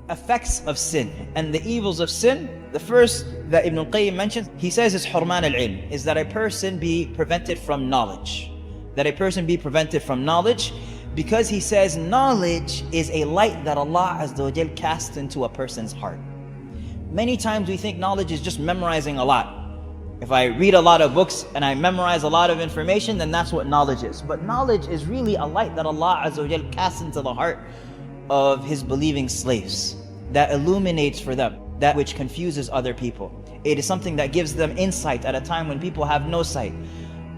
effects of sin and the evils of sin, the first that Ibn al-Qayyim mentions, he says is hurman al-ilm, is that a person be prevented from knowledge. That a person be prevented from knowledge, because he says knowledge is a light that Allah Azza wa Jal casts into a person's heart. Many times we think knowledge is just memorizing a lot. If I read a lot of books and I memorize a lot of information, then that's what knowledge is. But knowledge is really a light that Allah Azza wa Jal casts into the heart of His believing slaves, that illuminates for them that which confuses other people. It is something that gives them insight at a time when people have no sight.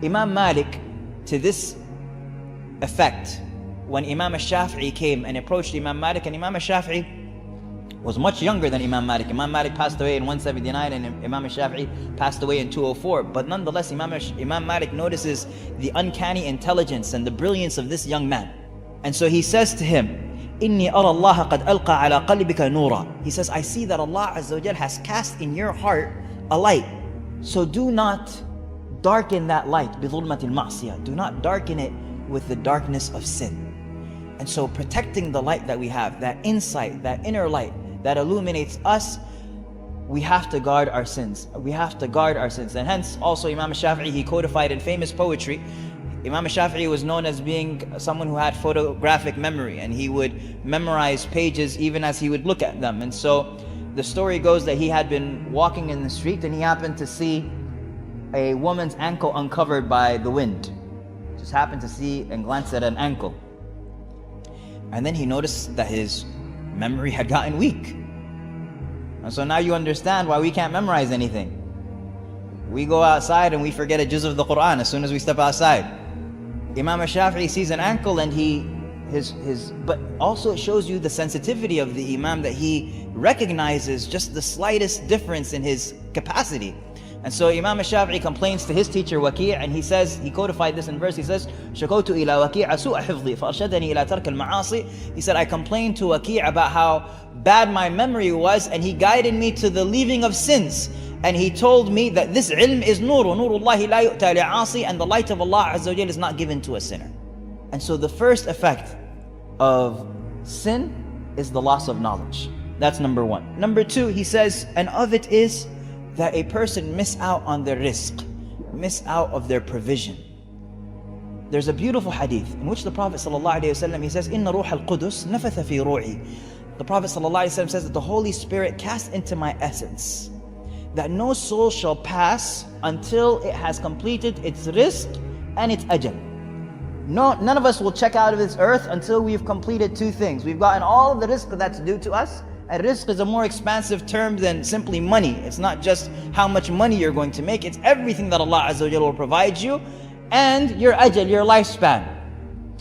Imam Malik, to this effect, when Imam al-Shafi'i came and approached Imam Malik, and Imam al-Shafi'i was much younger than Imam Malik. Imam Malik passed away in 179 and Imam al-Shafi'i passed away in 204. But nonetheless, Imam Malik notices the uncanny intelligence and the brilliance of this young man. And so he says to him, إِنِّي أَرَى اللَّهَ قَدْ أَلْقَى عَلَى قَلْبِكَ نُورًا. He says, I see that Allah Azza wa Jal has cast in your heart a light. So do not darken that light, بِظُلْمَةِ الْمَعْصِيَةِ. Do not darken it with the darkness of sin. And so protecting the light that we have, that insight, that inner light that illuminates us, we have to guard our sins. We have to guard our sins. And hence also Imam al-Shafi'i, he codified in famous poetry. Imam al-Shafi'i was known as being someone who had photographic memory, and he would memorize pages even as he would look at them. And so the story goes that he had been walking in the street and he happened to see a woman's ankle uncovered by the wind. Just happened to see and glance at an ankle. And then he noticed that his memory had gotten weak. And so now you understand why we can't memorize anything. We go outside and we forget a juz of the Quran as soon as we step outside. Imam al-Shafi'i sees an ankle and but also it shows you the sensitivity of the Imam, that he recognizes just the slightest difference in his capacity. And so Imam al-Shafi'i complains to his teacher Waki', and he says, he codified this in verse, he says, شَكَوْتُ إِلَى وَكِيعَ سُوءَ حِفْظِي فَأَرْشَدَنِي إِلَى تَرْكِ الْمَعَاصِي. He said, I complained to Waki' about how bad my memory was, and he guided me to the leaving of sins. And he told me that this ilm is nuru, nurullahi la yu'ta li'asi, and the light of Allah Azza wa Jal is not given to a sinner. And so the first effect of sin is the loss of knowledge. That's number one. Number two, he says, and of it is that a person miss out on their rizq, miss out of their provision. There's a beautiful hadith in which the Prophet ﷺ, he says, Inna ruh al-Qudus nafatha fi ru'i. The Prophet ﷺ says that the Holy Spirit cast into my essence that no soul shall pass until it has completed its rizq and its ajal. No, none of us will check out of this earth until we've completed two things. We've gotten all of the rizq that's due to us. And rizq is a more expansive term than simply money. It's not just how much money you're going to make. It's everything that Allah Azza wa Jalla will provide you, and your ajal, your lifespan.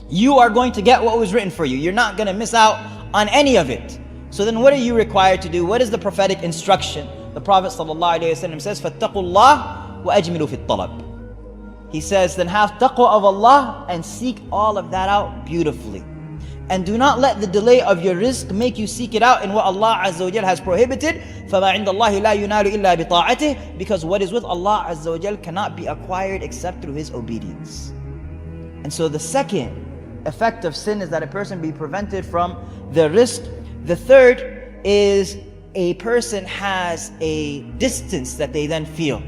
You are going to get what was written for you. You're not going to miss out on any of it. So then what are you required to do? What is the prophetic instruction? The Prophet ﷺ says, فَاتَّقُوا اللَّهِ وَأَجْمِلُوا فِي الطَّلَبِ. He says, then have taqwa of Allah and seek all of that out beautifully. And do not let the delay of your rizq make you seek it out in what Allah Azza wa Jal has prohibited. فَمَا عِنْدَ اللَّهِ لَا يُنَالُ إِلَّا بِطَاعَتِهِ. Because what is with Allah Azza wa Jal cannot be acquired except through His obedience. And so the second effect of sin is that a person be prevented from the rizq. The third is a person has a distance that they then feel,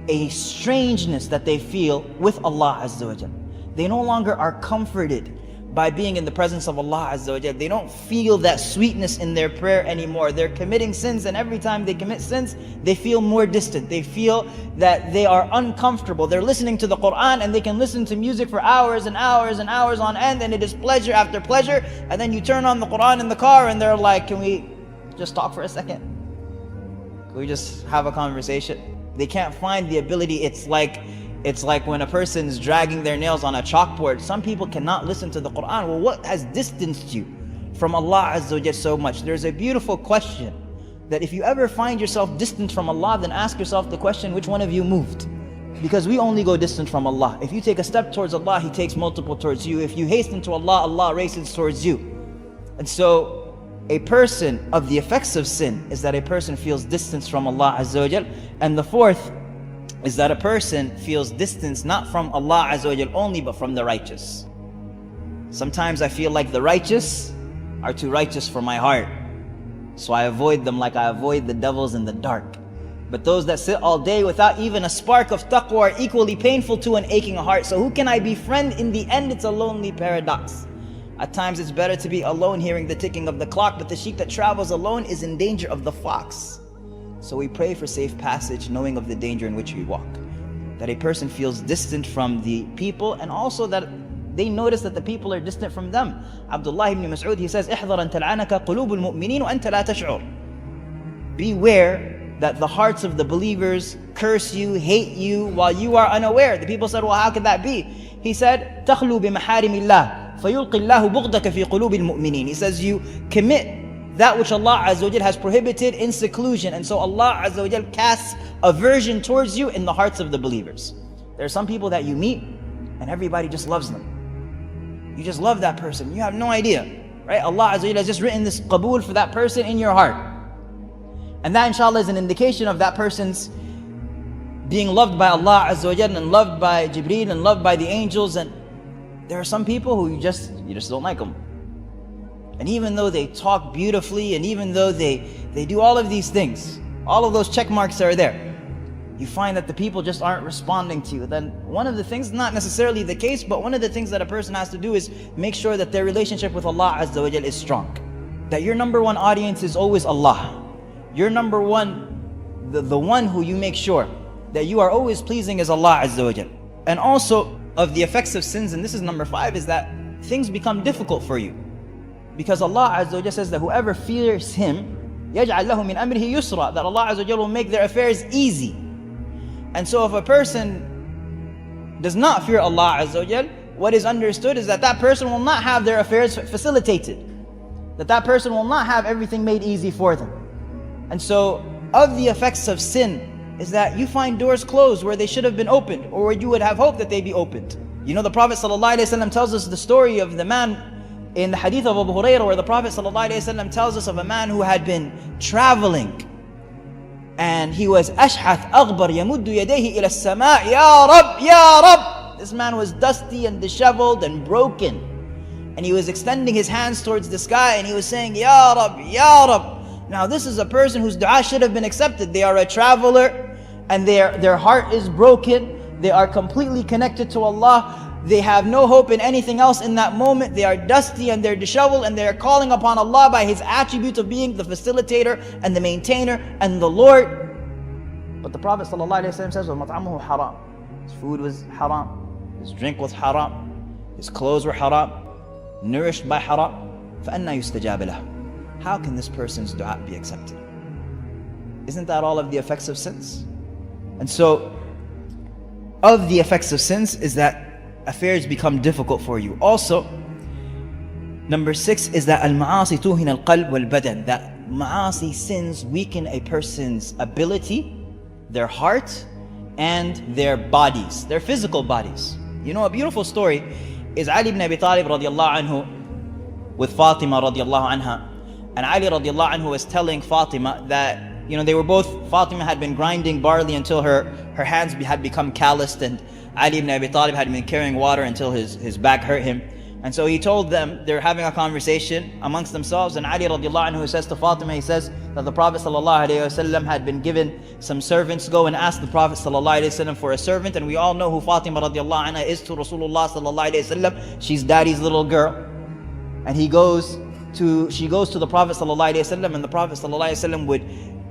a strangeness that they feel with Allah Azza wa Jal. They no longer are comforted by being in the presence of Allah Azza wa Jal. They don't feel that sweetness in their prayer anymore. They're committing sins, and every time they commit sins, they feel more distant. They feel that they are uncomfortable. They're listening to the Quran and they can listen to music for hours and hours and hours on end, and it is pleasure after pleasure. And then you turn on the Quran in the car and they're like, can we just talk for a second? Can we just have a conversation? They can't find the ability. It's like when a person's dragging their nails on a chalkboard. Some people cannot listen to the Quran. Well, what has distanced you from Allah Azza wa Jal so much? There's a beautiful question that if you ever find yourself distant from Allah, then ask yourself the question, which one of you moved? Because we only go distant from Allah. If you take a step towards Allah, He takes multiple towards you. If you hasten to Allah, Allah races towards you. And so a person, of the effects of sin is that a person feels distance from Allah Azza wa Jal. And the fourth is that a person feels distance not from Allah Azza wa Jal only, but from the righteous. Sometimes I feel like the righteous are too righteous for my heart. so I avoid them like I avoid the devils in the dark. But those that sit all day without even a spark of taqwa are equally painful to an aching heart. So who can I befriend? In the end, it's a lonely paradox. At times it's better to be alone hearing the ticking of the clock, but the sheep that travels alone is in danger of the fox. So we pray for safe passage, knowing of the danger in which we walk. That a person feels distant from the people, and also that they notice that the people are distant from them. Abdullah ibn Mas'ud, he says, احذر أن تلعنك قلوب المؤمنين وأنت لا تشعر. Beware that the hearts of the believers curse you, hate you, while you are unaware. The people said, well, how could that be? He said, تخلو بمحارم الله فيلقي الله بغضك في قلوب المؤمنين. He says, you commit that which Allah Azza wa Jal has prohibited in seclusion, and so Allah Azza wa Jal casts aversion towards you in the hearts of the believers. There are some people that you meet and everybody just loves them. You just love that person. You have no idea, right? Allah Azza wa Jal has just written this qabool for that person in your heart. And that inshallah is an indication of that person's being loved by Allah Azza wa Jal and loved by Jibreel and loved by the angels. And there are some people who you just don't like them. And even though they talk beautifully, and even though they do all of these things, all of those check marks are there, you find that the people just aren't responding to you. Then one of the things, not necessarily the case, but one of the things that a person has to do is make sure that their relationship with Allah Azza wa Jal is strong. That your number one audience is always Allah. Your number one, the one who you make sure that you are always pleasing is Allah Azza wa Jal. And also of the effects of sins, and this is number 5, is that things become difficult for you. Because Allah Azza wa Jal says that whoever fears Him, يَجْعَلْ لَهُ مِنْ أَمْرِهِ يُسْرًا, that Allah Azza wa Jal will make their affairs easy. And so if a person does not fear Allah Azza wa Jal, what is understood is that that person will not have their affairs facilitated. That person will not have everything made easy for them. And so of the effects of sin is that you find doors closed where they should have been opened, or where you would have hoped that they be opened. You know, the Prophet ﷺ tells us the story of the man in the hadith of Abu Hurairah, where the Prophet ﷺ tells us of a man who had been traveling, and he was ashhath aghbar yamuddu yadayhi ila as-sama' ya Rab, ya Rab. This man was dusty and disheveled and broken, and he was extending his hands towards the sky, and he was saying, Ya Rab, Ya Rab. Now this is a person whose dua should have been accepted. They are a traveler, and their heart is broken. They are completely connected to Allah. They have no hope in anything else in that moment. They are dusty and they're disheveled, and they are calling upon Allah by His attribute of being the facilitator and the maintainer and the Lord. But the Prophet ﷺ says, وَمَطْعَمُهُ haram. His food was haram. His drink was haram. His clothes were haram. Nourished by haram. فَأَنَّا يُسْتَجَابَ لَهُ. How can this person's dua be accepted? Isn't that all of the effects of sins? And so, of the effects of sins is that affairs become difficult for you. Also, number 6 is that al-ma'asi tuhin al-qalb wal-badan. That ma'asi, sins, weaken a person's ability, their heart, and their bodies, their physical bodies. You know, a beautiful story is Ali ibn Abi Talib radiallahu anhu with Fatima radiallahu anha. And Ali radiallahu anhu was telling Fatima that, you know, they were both, Fatima had been grinding barley until her hands had become calloused, and Ali ibn Abi Talib had been carrying water until his back hurt him. And so he told them, they're having a conversation amongst themselves, and Ali radiallahu anhu says to Fatima, he says that the Prophet sallallahu alayhi wasallam had been given some servants, go and ask the Prophet sallallahu alayhi wasallam for a servant. And we all know who Fatima radiallahu anha is to Rasulullah sallallahu alayhi wasallam. She's daddy's little girl. And she goes to the Prophet sallallahu alayhi wasallam, and the Prophet sallallahu alayhi wasallam would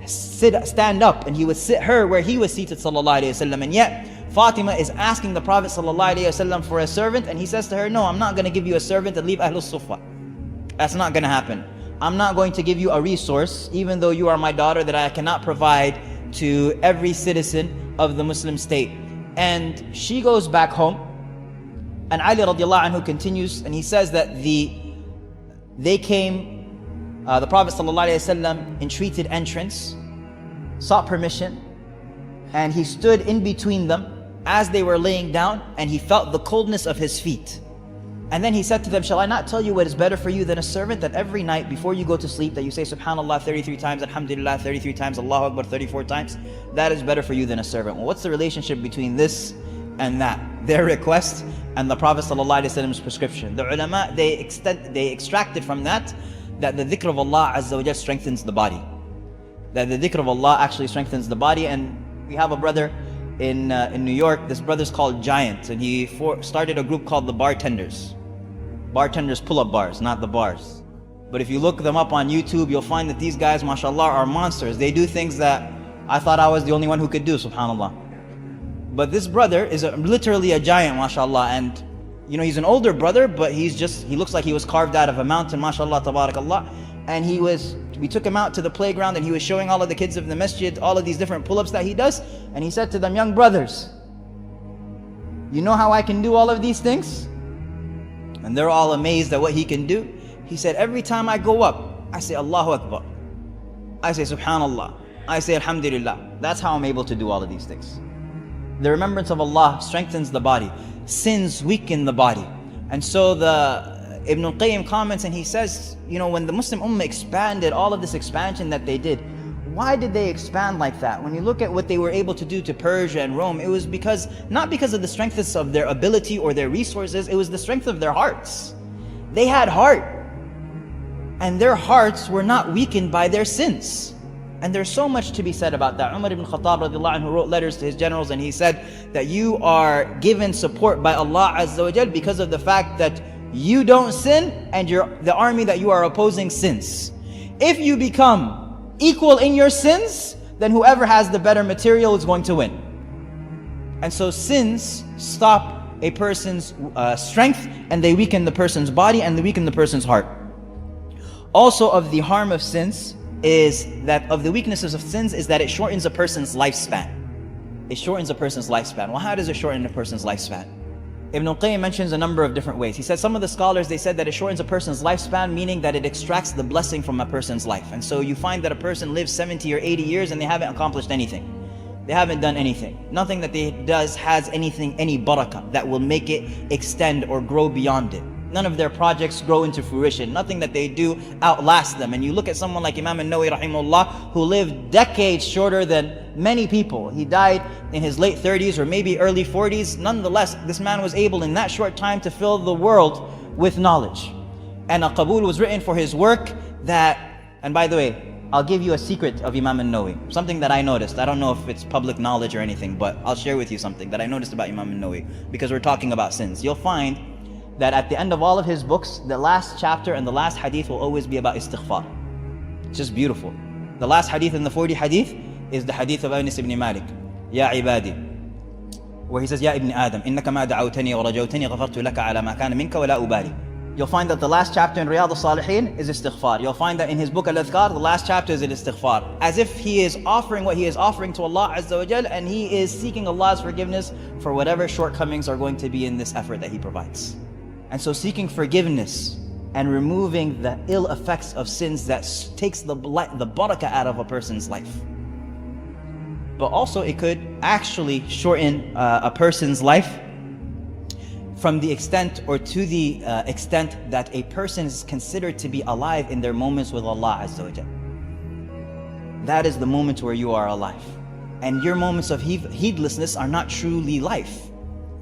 stand up, and he would sit her where he was seated sallallahu alayhi wasallam. And yet Fatima is asking the Prophet sallallahu alayhi wasallam for a servant, and he says to her, no, I'm not going to give you a servant and leave Ahlus Sufa. That's not going to happen. I'm not going to give you a resource, even though you are my daughter, that I cannot provide to every citizen of the Muslim state. And she goes back home, and Ali radiallahu anhu continues, and he says that they came, the Prophet ﷺ entreated entrance, sought permission, and he stood in between them as they were laying down, and he felt the coldness of his feet. And then he said to them, shall I not tell you what is better for you than a servant? That every night before you go to sleep, that you say Subhanallah 33 times, Alhamdulillah 33 times, Allahu Akbar 34 times. That is better for you than a servant. Well, what's the relationship between this and that? Their request and the Prophet ﷺ's prescription. The ulama, they extracted from that that the dhikr of Allah Azza wa Jal strengthens the body. That the dhikr of Allah actually strengthens the body. And we have a brother in New York. This brother's called Giant, and he started a group called the Bartenders. Bartenders pull-up bars, not the bars. But if you look them up on YouTube, you'll find that these guys, mashallah, are monsters. They do things that I thought I was the only one who could do, subhanallah. But this brother is literally a giant, mashallah. And you know, he's an older brother, but he looks like he was carved out of a mountain, mashallah, tabarakallah. And we took him out to the playground, and he was showing all of the kids of the masjid all of these different pull-ups that he does. And he said to them, young brothers, you know how I can do all of these things? And they're all amazed at what he can do. He said, every time I go up, I say Allahu Akbar, I say Subhanallah, I say Alhamdulillah. That's how I'm able to do all of these things. The remembrance of Allah strengthens the body. Sins weaken the body. And so Ibn al-Qayyim comments, and he says, you know, when the Muslim Ummah expanded, all of this expansion that they did, why did they expand like that? When you look at what they were able to do to Persia and Rome, it was not because of the strength of their ability or their resources, it was the strength of their hearts. They had heart, and their hearts were not weakened by their sins. And there's so much to be said about that. Umar ibn Khattab radiallahu anhu wrote letters to his generals, and he said that you are given support by Allah Azza wa Jal because of the fact that you don't sin, and the army that you are opposing sins. If you become equal in your sins, then whoever has the better material is going to win. And so sins stop a person's strength, and they weaken the person's body, and they weaken the person's heart. Also, of the harm of sins of the weaknesses of sins is that it shortens a person's lifespan. It shortens a person's lifespan. Well, how does it shorten a person's lifespan? Ibn al-Qayyim mentions a number of different ways. He said some of the scholars, they said that it shortens a person's lifespan, meaning that it extracts the blessing from a person's life. And so you find that a person lives 70 or 80 years and they haven't accomplished anything. They haven't done anything. Nothing that they does has any barakah that will make it extend or grow beyond it. None of their projects grow into fruition. Nothing that they do outlasts them. And you look at someone like Imam al-Nawawi rahimahullah, who lived decades shorter than many people. He died in his late 30s or maybe early 40s. Nonetheless, this man was able in that short time to fill the world with knowledge. And a qabul was written for his work and by the way, I'll give you a secret of Imam al-Nawawi. Something that I noticed. I don't know if it's public knowledge or anything, but I'll share with you something that I noticed about Imam al-Nawawi, because we're talking about sins. You'll find that at the end of all of his books, the last chapter and the last hadith will always be about istighfar. It's just beautiful. The last hadith in the 40 hadith is the hadith of Anas ibn Malik, Ya ibadi, where he says, Ya ibn Adam, innaka ma da'awtani wa rajawtani ghafartu laka ala ma kana minka wa la ubali. You'll find that the last chapter in Riyadh al-Salihin is istighfar. You'll find that in his book Al-Adhkar, the last chapter is istighfar. As if he is offering what he is offering to Allah Azza wa Jal, and he is seeking Allah's forgiveness for whatever shortcomings are going to be in this effort that he provides. And so seeking forgiveness and removing the ill effects of sins that takes the barakah out of a person's life. But also it could actually shorten a person's life from the extent or to the extent that a person is considered to be alive in their moments with Allah Azza wa Jal. That is the moment where you are alive. And your moments of heedlessness are not truly life.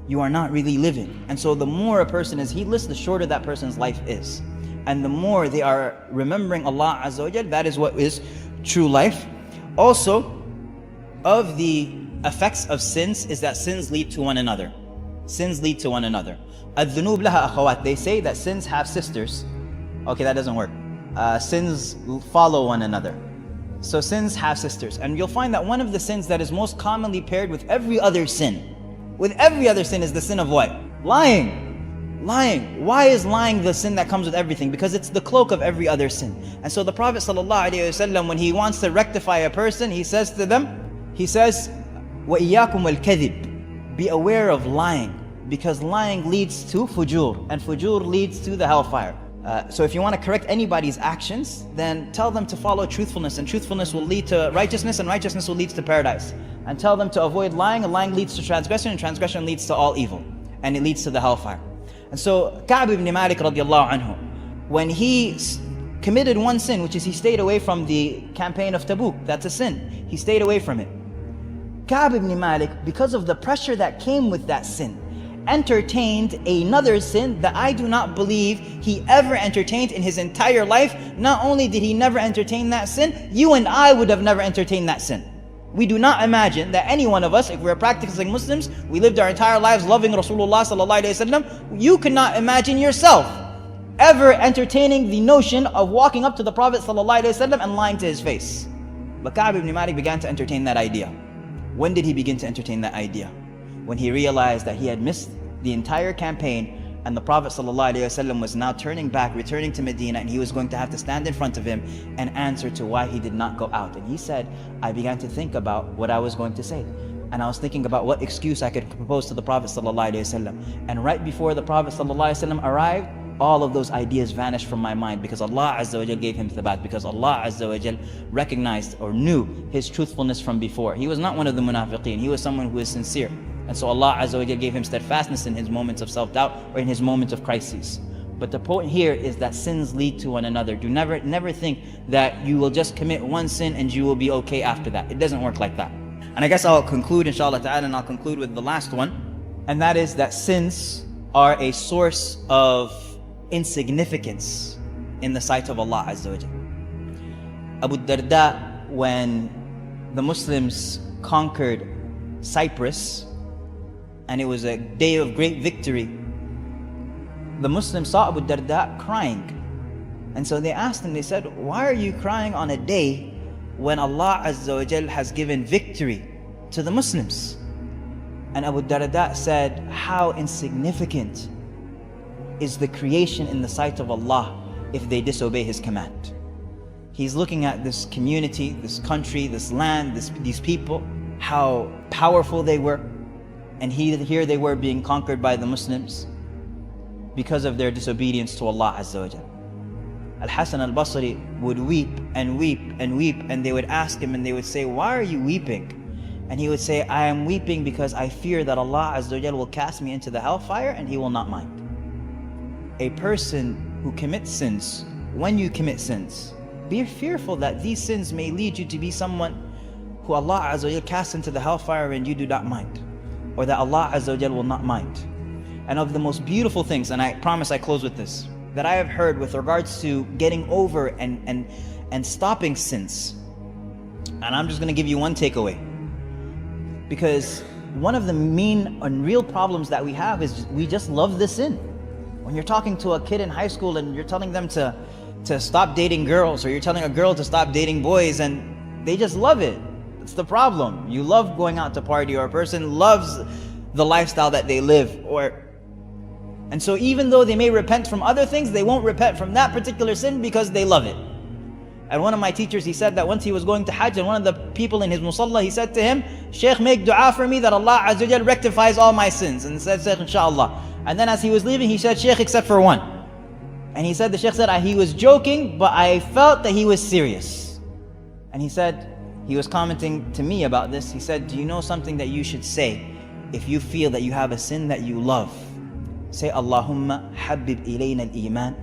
You are not really living. And so the more a person is heedless, the shorter that person's life is. And the more they are remembering Allah Azza wa Jal, that is what is true life. Also, of the effects of sins is that sins lead to one another. Sins lead to one another. Ad-dhunub laha akhawat. They say that sins have sisters. Okay, that doesn't work. Sins follow one another. So sins have sisters. And you'll find that one of the sins that is most commonly paired with every other sin, is the sin of what? Lying. Lying. Why is lying the sin that comes with everything? Because it's the cloak of every other sin. And so the Prophet ﷺ, when he wants to rectify a person, he says to them, وَإِيَّاكُمْ وَالْكَذِبِ. Be aware of lying, because lying leads to fujur, and fujur leads to the hellfire. So if you want to correct anybody's actions, then tell them to follow truthfulness, and truthfulness will lead to righteousness, and righteousness will lead to paradise. And tell them to avoid lying, and lying leads to transgression, and transgression leads to all evil, and it leads to the hellfire. And so Ka'b ibn Malik radiallahu anhu, when he committed one sin, which is he stayed away from the campaign of Tabuk, that's a sin, he stayed away from it. Ka'b ibn Malik, because of the pressure that came with that sin, entertained another sin that I do not believe he ever entertained in his entire life. Not only did he never entertain that sin, you and I would have never entertained that sin. We do not imagine that any one of us, if we're practicing Muslims, we lived our entire lives loving Rasulullah sallallahu alaihi wasallam, you cannot imagine yourself ever entertaining the notion of walking up to the Prophet sallallahu alaihi wasallam and lying to his face. But Ka'b ibn Malik began to entertain that idea. When did he begin to entertain that idea? When he realized that he had missed the entire campaign and the Prophet ﷺ was now turning back, returning to Medina, and he was going to have to stand in front of him and answer to why he did not go out. And he said, I began to think about what I was going to say. And I was thinking about what excuse I could propose to the Prophet ﷺ. And right before the Prophet ﷺ arrived, all of those ideas vanished from my mind, because Allah Azza wa Jal gave him thabat, because Allah Azza wa Jal recognized or knew his truthfulness from before. He was not one of the munafiqeen, he was someone who is sincere. And so Allah Azza wa Jal gave him steadfastness in his moments of self-doubt or in his moments of crises. But the point here is that sins lead to one another. Do never think that you will just commit one sin and you will be okay after that. It doesn't work like that. And I guess I'll conclude inshallah ta'ala, and I'll conclude with the last one. And that is that sins are a source of insignificance in the sight of Allah Azza wa Jal. Abu Darda, when the Muslims conquered Cyprus, and it was a day of great victory, the Muslims saw Abu Darda crying. And so they asked him, they said, why are you crying on a day when Allah Azza wa Jal has given victory to the Muslims? And Abu Darda said, how insignificant is the creation in the sight of Allah if they disobey His command. He's looking at this community, this country, this land, these people, how powerful they were. And here they were being conquered by the Muslims because of their disobedience to Allah Azza wa Jal. Al-Hasan al-Basri would weep and weep and weep, and they would ask him and they would say, why are you weeping? And he would say, I am weeping because I fear that Allah Azza wa Jal will cast me into the hellfire and He will not mind. A person who commits sins, when you commit sins, be fearful that these sins may lead you to be someone who Allah Azza wa Jal casts into the hellfire and you do not mind, or that Allah Azza wa Jal will not mind. And of the most beautiful things, and I promise I close with this, that I have heard with regards to getting over and stopping sins, and I'm just going to give you one takeaway, because one of the main and real problems that we have is we just love the sin. When you're talking to a kid in high school and you're telling them to stop dating girls, or you're telling a girl to stop dating boys, and they just love it. It's the problem. You love going out to party, or a person loves the lifestyle that they live, and so even though they may repent from other things, they won't repent from that particular sin because they love it. And one of my teachers, he said that once he was going to Hajj, and one of the people in his musalla, he said to him, Shaykh, make dua for me that Allah Azza wa Jal rectifies all my sins. And he said, Shaykh, inshallah. And then as he was leaving, he said, Shaykh, except for one. And he said, the Shaykh said, he was joking, but I felt that he was serious. And he said, he was commenting to me about this. He said, do you know something that you should say if you feel that you have a sin that you love? Say, Allahumma habib ilayna al-iman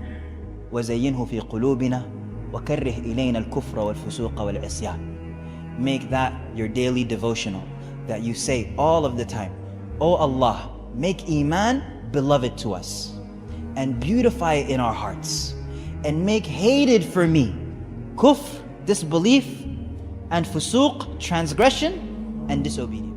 wa zayyinhu fi qulubina wa karrih ilayna al-kufra wal-fusuqa wal-isyan. Make that your daily devotional, that you say all of the time, Oh Allah, make iman beloved to us, and beautify it in our hearts, and make hated for me kufr, disbelief, and fusuq, transgression, and disobedience.